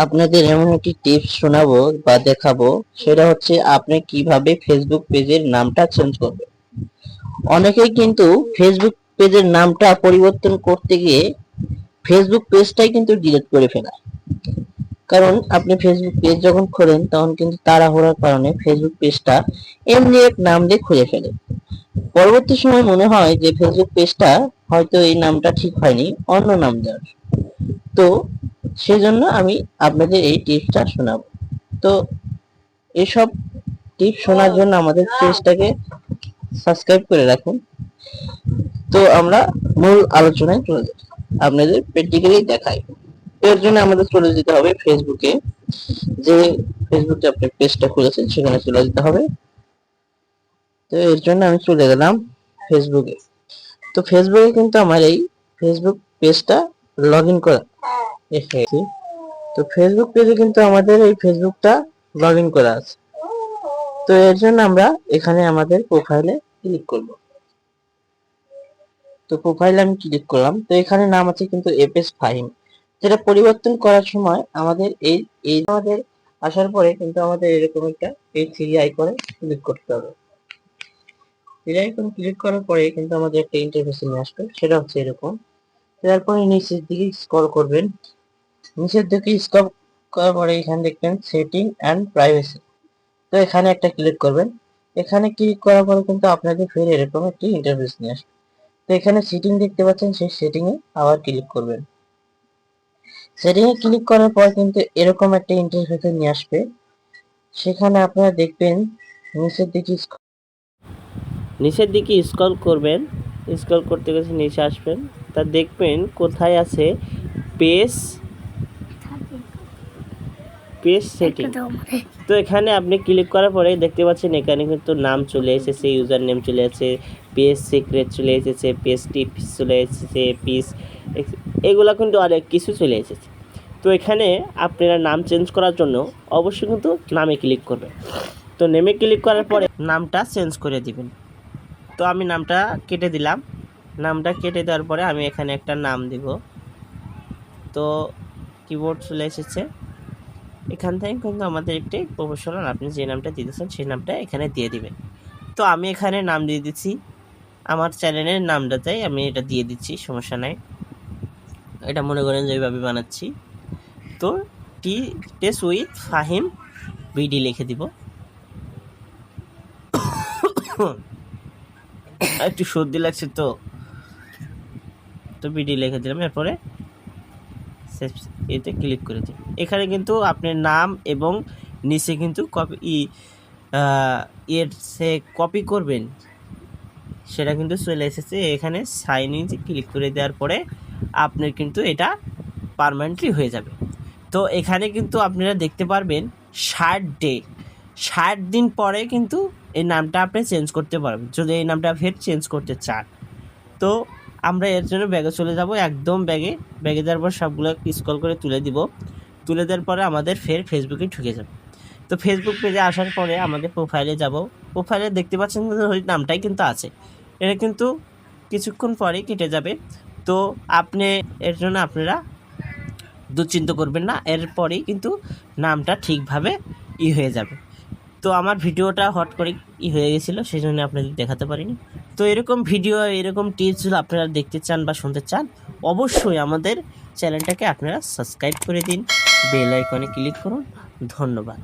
আপনাদের এমন একটি টিপস শোনাবো বা দেখাবো, সেটা হচ্ছে আপনি কিভাবে ফেসবুক পেজের নামটা চেঞ্জ করবেন। অনেকেই কিন্তু ফেসবুক পেজের নামটা পরিবর্তন করতে গিয়ে ফেসবুক পেজটাই কিন্তু ডিলিট করে ফেলে। কারণ আপনি ফেসবুক পেজ যখন খোলেন তখন কিন্তু তাড়াহুড়োর কারণে ফেসবুক পেজটা এমনি এক নাম দিয়ে খুলে ফেলে। পরবর্তী সময় মনে হয় যে ফেসবুক পেজটা হয়তো এই নামটা ঠিক হয়নি, অন্য নাম দেওয়ার। তো সেজন্য আমি আপনাদের এই টিপসটা শোনাবো। তো এসব টিপস শোনার জন্য আমাদের পেজটাকে সাবস্ক্রাইব করে রাখুন। তো আমরা মূল আলোচনায় চলে যাই, আপনাদের প্র্যাকটিক্যালি দেখাই। এর জন্য আমাদের চলে যেতে হবে ফেসবুকে, যে ফেসবুকে আপনি পেজটা খুলেছেন সেখানে চলে যেতে হবে। তো এর জন্য আমি চলে গেলাম ফেসবুকে। তো ফেসবুকে কিন্তু আমার এই ফেসবুক পেজটা লগ ইন করা এসেছি। তো ফেসবুক পেজে কিন্তু আমাদের এই ফেসবুকটা লগ ইন করা আছে। তো এর জন্য আমরা এখানে আমাদের প্রোফাইলে ক্লিক করব। তো প্রোফাইলে আমি ক্লিক করলাম। তো এখানে নাম আছে কিন্তু এফএস ফাহিম, যেটা পরিবর্তন করার সময় আমাদের এই এই আমাদের আসার পরে কিন্তু আমাদের এরকম একটা এই থ্রি আইকনে ক্লিক করতে হবে। থ্রি আইকন ক্লিক করার পরে কিন্তু আমাদের একটা ইন্টারফেস নিয়ে আসবে, সেটা হচ্ছে এরকম। তারপরে নিচের দিকে স্ক্রল করবেন। নিচের দিকে স্ক্রল করার পরে এখানে দেখবেন সেটিং এন্ড প্রাইভেসি। তো এখানে একটা ক্লিক করবেন। এখানে ক্লিক করার পরে কিন্তু আপনাদের ফের এরকম একটি ইন্টারফেস নিয়ে আসবে। তো এখানে সেটিং দেখতে পাচ্ছেন, সেই সেটিং এ আবার ক্লিক করবেন। সেটিং এ ক্লিক করার পর কিন্তু এরকম একটা ইন্টারফেসে নিয়ে আসবে। সেখানে আপনারা দেখবেন নিচের দিকে স্ক্রল করবেন। স্ক্রল করতে গেছে নিচে আসবেন, তা দেখবেন কোথায় আছে পেজ পেজ সেটিং। তো এখানে আপনি ক্লিক করার পরে দেখতে পাচ্ছেন এখানে কিন্তু নাম চলে এসেছে, ইউজার নেম চলে এসেছে, পেজ সিক্রেট চলে এসেছে, পেজ টিপস চলে এসেছে, পেজ এগুলো কিন্তু অনেক কিছু চলে এসেছে। তো এখানে আপনারা নাম চেঞ্জ করার জন্য অবশ্যই কিন্তু নামে ক্লিক করবেন। তো নেমে ক্লিক করার পরে নামটা চেঞ্জ করে দিবেন। তো আমি নামটা কেটে দিলাম। নামটা কেটে দেওয়ার পরে আমি এখানে একটা নাম দিব। তো কিবোর্ড চলে এসেছে, এখান থেকে কিন্তু আমাদের একটি প্রফেশনাল আপনি যে নামটা দিতেছেন সেই নামটা এখানে দিয়ে দিবেন। তো আমি এখানে নাম দিয়ে দিচ্ছি, আমার চ্যানেলের নামটাতেই আমি এটা দিয়ে দিচ্ছি, সমস্যা নাই। এটা মনে করেন যে এইভাবে বানাচ্ছি। তো টেস্ট উইথ ফাহিম বিডি লিখে দিব। একটু সর্দি লাগছে তো তো বিডি লিখে দিলাম। এরপরে এতে ক্লিক করে দিন। এখানে কিন্তু আপনার নাম এবং নিচে কিন্তু এর সে কপি করবেন সেটা কিন্তু চলে এসেছে। এখানে সাইন ইন ক্লিক করে দেওয়ার পরে আপনার কিন্তু এটা পার্মানেন্টলি হয়ে যাবে। তো এখানে কিন্তু আপনারা দেখতে পারবেন 60 দিন পরে কিন্তু এই নামটা আপনি চেঞ্জ করতে পারবেন, যদি এই নামটা ফের চেঞ্জ করতে চান। তো আমরা এর জন্য ব্যাগে চলে যাব, একদম ব্যাগে যাওয়ার পর সবগুলো স্ক্রল করে তুলে দিব। তুলে দেওয়ার পরে আমাদের ফের ফেসবুকে ঢুকে যাব। তো ফেসবুক পেজে আসার পরে আমাদের প্রোফাইলে যাব। প্রোফাইলে দেখতে পাচ্ছেন ওই নামটাই কিন্তু আছে। এটা কিন্তু কিছুক্ষণ পরেই কেটে যাবে। তো আপনি এর জন্য আপনারা দুশ্চিন্তা করবেন না, এরপরেই কিন্তু নামটা ঠিকভাবে হয়ে যাবে। তো আমার ভিডিওটা হট করে হয়ে গেছিলো, সেই জন্য আপনাদের দেখাতে পারিনি। তো এরকম ভিডিও, এরকম টিপসগুলো আপনারা দেখতে চান বা শুনতে চান, অবশ্যই আমাদের চ্যানেলটাকে আপনারা সাবস্ক্রাইব করে দিন, বেল আইকনে ক্লিক করুন। ধন্যবাদ।